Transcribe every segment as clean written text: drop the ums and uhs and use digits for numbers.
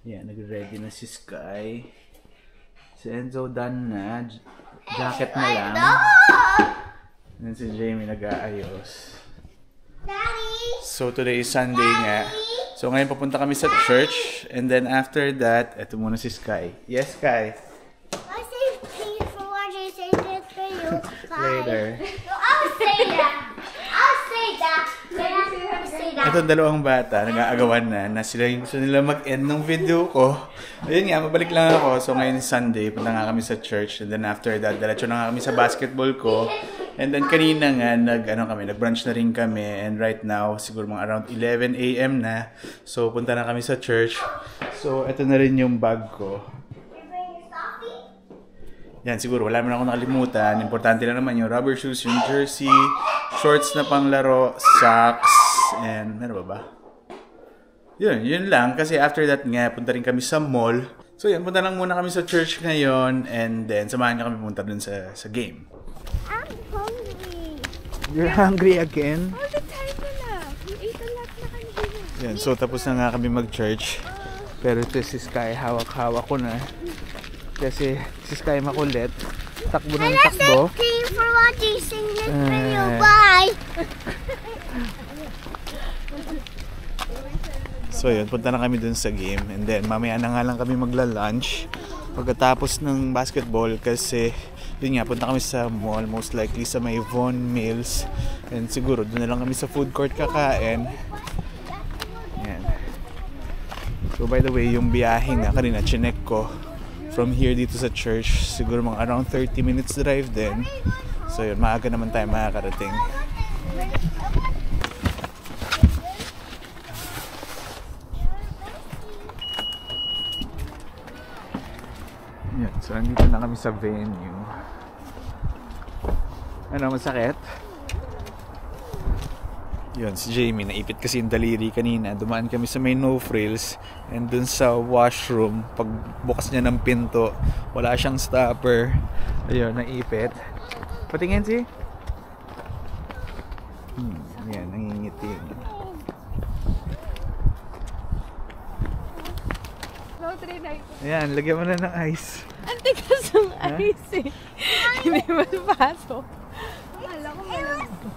Yan, nag-ready na si Sky. Si Enzo done na. Jacket na lang. And si Jamie nag-aayos. So today is Sunday nga. So ngayon papunta kami sa church. And then after that, eto muna si Sky. Yes, Sky? I say thanks for watching. Say this for you. Later. I'll say that. I'll say that. Itong dalawang bata, nag-aagawan na sila yung gusto nila mag-end ng video ko. Ayun nga, mabalik lang ako. So ngayon Sunday, punta nga kami sa church. And then after that, diretso na nga kami sa basketball ko. And then kanina nga, nag-brunch na rin kami. And right now, siguro mga around 11 AM na. So punta na kami sa church. So ito na rin yung bag ko. Yan, siguro wala mo na akong nakalimutan. Importante lang naman yung rubber shoes, yung jersey, shorts na panglaro, socks, and ano ba? Yun lang. Kasi after that nga, punta rin kami sa mall. So yan, punta lang muna kami sa church ngayon. And then, samahan niyo kami punta dun sa game. I'm hungry. You're hungry again? All the time na. We ate a lot na kanina. Yan, so tapos na nga kami mag-church. Pero ito si Sky, hawak-hawak ko na. Kasi si Sky makulit. Takbo ng takbo. Thank you for watching. Sing this video. Bye! So yun, punta na kami dun sa game. And then mamaya na nga lang kami magla-lunch. Pagkatapos ng basketball kasi yun nga, punta kami sa mall. Most likely sa may Von Mills. And siguro dun na lang kami sa food court kakain. Yan. So by the way, yung biyahe nga kanina, chinek ko. From here dito sa church, siguro mga around 30 minutes drive din. So yun, maaga naman tayo makakarating. Yan, so andito na kami sa venue. Ano, masakit? Yun, si Jamie, naipit kasi yung daliri kanina. Dumaan kami sa may no frills. And dun sa washroom, pag bukas niya ng pinto, wala siyang stopper. Ayun, naipit. Patingin si? Yan, nangingiting. Ayan, lagyan mo na ng ice. Ang tigas ng ice eh. Hindi malpasok. Akala ko malambot.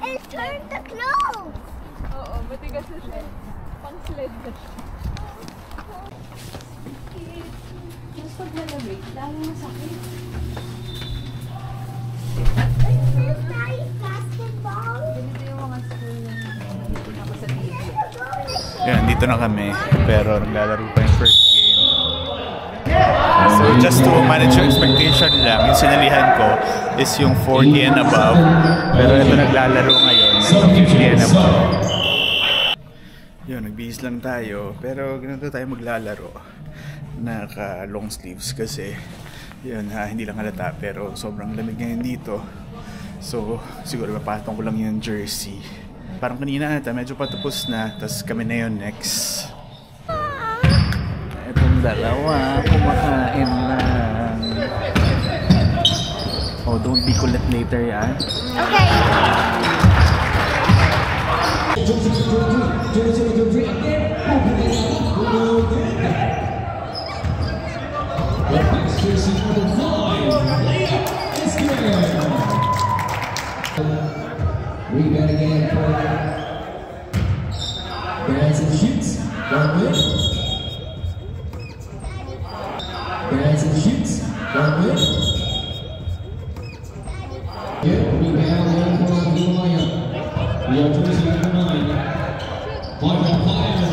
It turned to close. Oo, matigas na siya. Pang sled na siya. Mas pag malamig, lalo masakit. Is this nice basketball? Ganito yung mga school na ako sa TV. Yan, dito na kami. Pero naglalaro pa yung first game. So just to manage your expectation lang, yung sinalihan ko is yung 40 and above. Pero ito naglalaro ngayon, 50 and above. Yun, nagbihis lang tayo. Pero ganito tayo maglalaro. Naka long sleeves kasi yun, hindi lang halata. Pero sobrang lamig ngayon dito. So siguro mapatong ko lang yung jersey. Parang kanina ata, medyo patapos na. Tapos kami na yun next. Itong dalawa, kumakain lang. Oh, don't be kulit later yan. Okay. Rebound again for Branson shoots. One win. Branson shoots. One win. Good rebound again for Villamaya. We are jersey number 9. Michael Myers.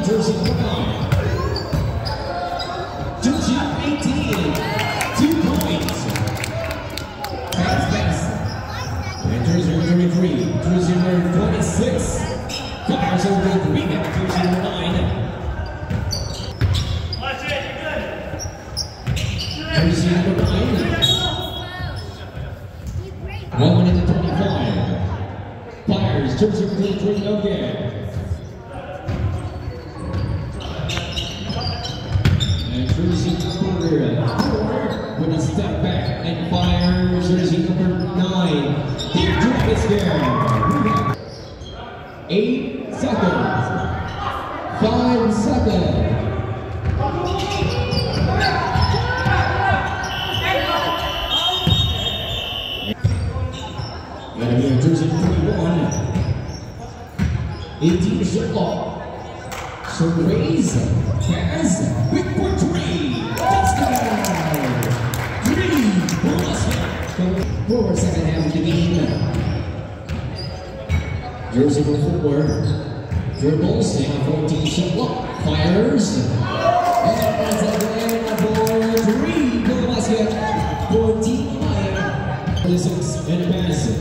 Jersey number 9. Jersey 18. 2 points. Pass pass. And jersey number 3. Jersey number 26. Fires over the rebound. Jersey number 9. Jersey number 9. 1 minute to 25. Fires. Jersey number 3 again. Jersey number 4 with a step back and fires jersey number 9. Here to this game. 8 seconds. 5 seconds. And again, jersey 21. 18 shot clock. So raise, pass, quick for 3. Touchdown! 3 plus 4 second half of the game. Jersey number 4 dribbles, now 14 shot clock, fires, and that's again for 3 plus 14 6 and a pass,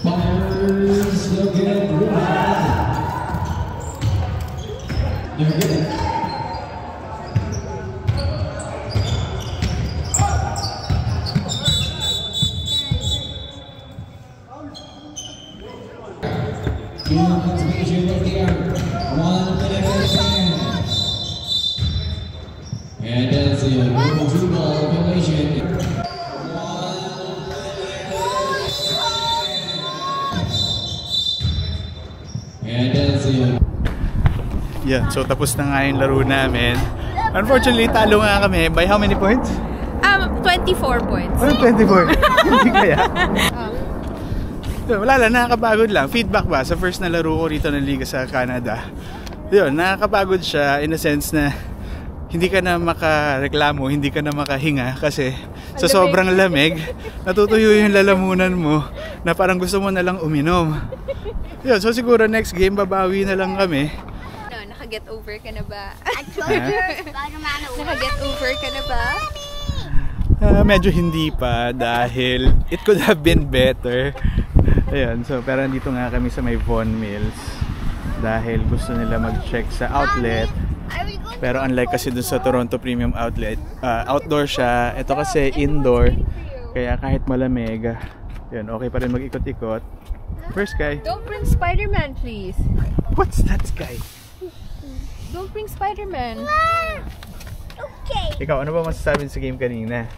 fires, they'll get rebound. You're good. Activation right there. 1 minute and 10. And that's it. Number 2 ball violation. 1 minute. And that's it. Yeah, so tapos na nga yung laro namin. Unfortunately, talo nga kami. By how many points? 24 points. Ano 24? Hindi kaya? So, wala lang, nakakapagod lang. Feedback ba sa first na laro ko rito ng Liga sa Canada? Yun, nakakapagod siya in a sense na hindi ka na makareklamo, hindi ka na makahinga kasi sa sobrang lamig, natutuyo yung lalamunan mo na parang gusto mo na lang uminom. Yun, so siguro next game babawi na lang kami. Naka-get over ka na ba? Spider-Man. Naka-get over ka na ba? Medyo hindi pa dahil it could have been better. Ayun, so pero nandito nga kami sa may Vaughan Mills dahil gusto nila mag-check sa outlet. Pero unlike kasi dun sa Toronto Premium Outlet, outdoor siya. Ito kasi indoor. Kaya kahit malamig, yun, okay pa rin mag-ikot-ikot. First guy. Don't bring Spider-Man, please. What's that guy? Don't bring Spider-Man. Okay. Ikaw, ano ba masasabi sa game kanina?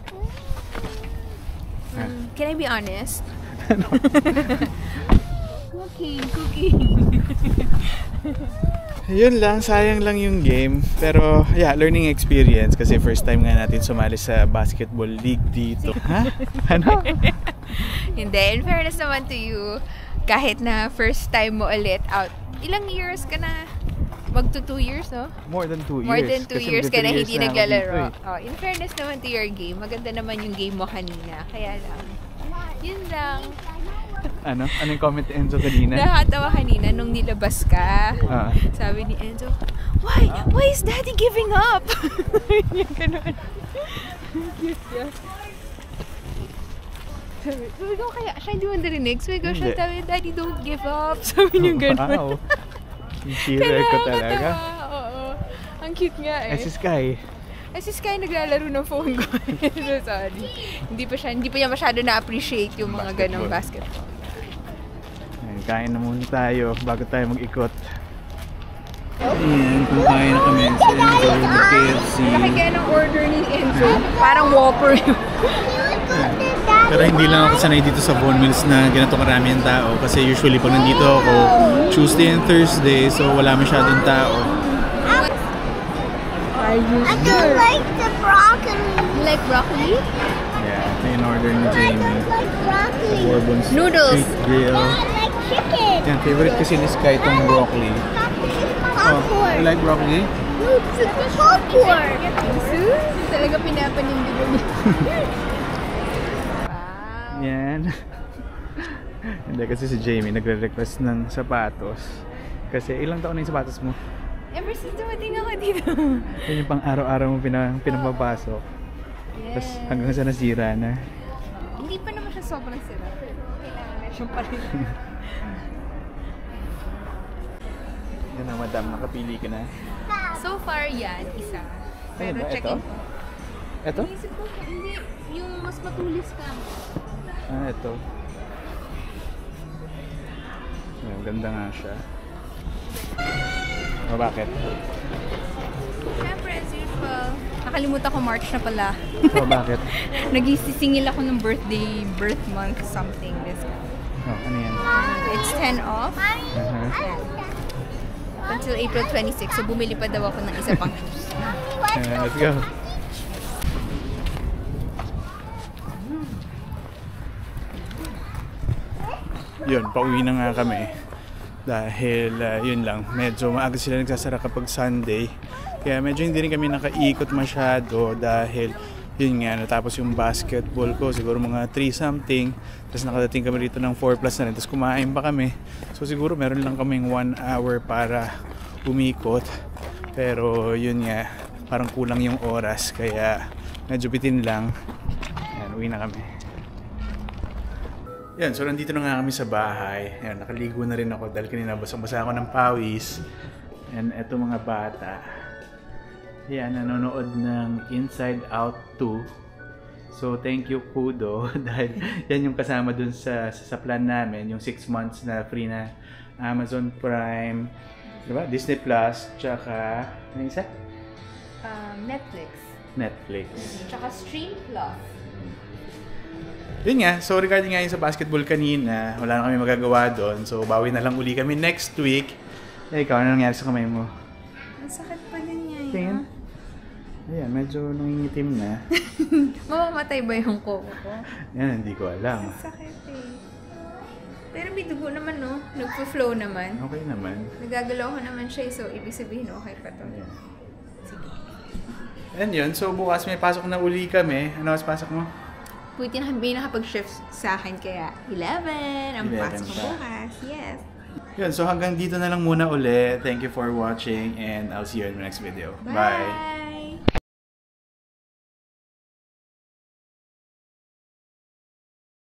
Can I be honest? Cooking. Yun lang, sayang lang yung game. Pero yeah, learning experience kasi first time nga natin sumali sa basketball league dito. Ha? Ano? Hindi, in fairness naman to you, kahit na first time mo ulit out, ilang years ka na? Magto 2 years, no? More than 2 years. More than 2 years ka na hindi naglalaro. Dito, Oh, in fairness naman to your game, maganda naman yung game mo kanina. Kaya lang, yun lang. Ano? Anong comment ni Enzo kanina? Nakatawa kanina nung nilabas ka. Sabi ni Enzo, Why is Daddy giving up? Yung ganun. Cute siya. Sabi ko kaya, siya hindi mo narinig. Sabi ko siya, Daddy don't give up. Sabi niyo ganun. Wow. Cheerer ko talaga. Oo. Ang cute nga eh. Si Sky. Si Sky naglalaro ng phone ko. So sorry. Hindi pa niya masyado na-appreciate yung mga ganong basketball. Ayan, kain na muna tayo bago tayo mag-ikot. Ayan, kumakain na kami sa Enzo ng KFC. Laki kaya ng order ni Enzo. Parang Whopper yun. Pero hindi lang ako sanay dito sa Vaughan Mills na ganito karami ang tao. Kasi usually pag nandito ako, Tuesday and Thursday, so wala masyadong tao. I don't like the broccoli. You like broccoli? Yeah, ito yung order ni Jamie. I don't like broccoli. Bourbon Noodles. Street Grill. I like chicken. Yan, favorite kasi ni Sky itong broccoli. Popcorn. You like broccoli? It's popcorn. Talaga pinapanindigan niya. Yan. Hindi kasi si Jamie nagre-request ng sapatos. Kasi ilang taon na yung sapatos mo? Ever since dumating ako dito. Yan yung pang araw-araw mo pinapapasok. Yes. Tapos hanggang sa nasira na. Hindi pa naman siya sobrang sira. Kailangan na siyang parin. Yan na madam, nakapili ka na. So far yan, isa. Pero Ano ba, check-in ito? ko. Ito? Inisip ko, hindi. Yung mas matulis ka. Ito. Ayan, ganda nga siya. O bakit? Siyempre, as usual, Nakalimutan ko March na pala. Oh, bakit? Nagisisingil ako ng birth month something. This. Oh, ano yan? It's 10 off. Until April 26. So bumili pa daw ako ng isa pang shoes. Let's go. Yun, pauwi na nga kami. Dahil yun lang, medyo maaga sila nagsasara kapag Sunday. Kaya medyo hindi rin kami nakaikot masyado dahil yun nga, natapos yung basketball ko, siguro mga 3 something. Tapos nakadating kami rito ng 4 plus na rin. Tapos kumain pa kami. So siguro meron lang kaming 1 hour para umikot. Pero yun nga, parang kulang yung oras. Kaya medyo bitin lang. Ayan, uwi na kami. Yan, so nandito na nga kami sa bahay. Yan, nakaligo na rin ako dahil kanina basang-basa ako ng pawis. And eto mga bata. Yan, nanonood ng Inside Out 2. So thank you Kudo dahil yan yung kasama dun sa plan namin, yung 6 months na free na Amazon Prime, diba? Disney Plus, tsaka ano isa? Netflix. Tsaka Stream Plus. Yun nga, so regarding nga yung sa basketball kanina, wala na kami magagawa doon. So bawi na lang uli kami next week. Eh, ikaw, ano nangyari sa kamay mo? Ang sakit pa din niya yun. Tingin? Ayan, medyo nangingitim na. Mamamatay ba yung kuko ko? Yan, hindi ko alam. Ang sakit eh. Pero may dugo naman no? Nagpo-flow naman. Okay naman. Nagagalaw ko naman siya so ibig sabihin okay pa to. Ayan. And yun, so bukas may pasok na uli kami. Ano mas pasok mo? Puti na kami nakapag-shift sa akin kaya 11 ang 11 pasok ko pa. bukas. Yes. Yun, so hanggang dito na lang muna uli. Thank you for watching and I'll see you in the next video. Bye!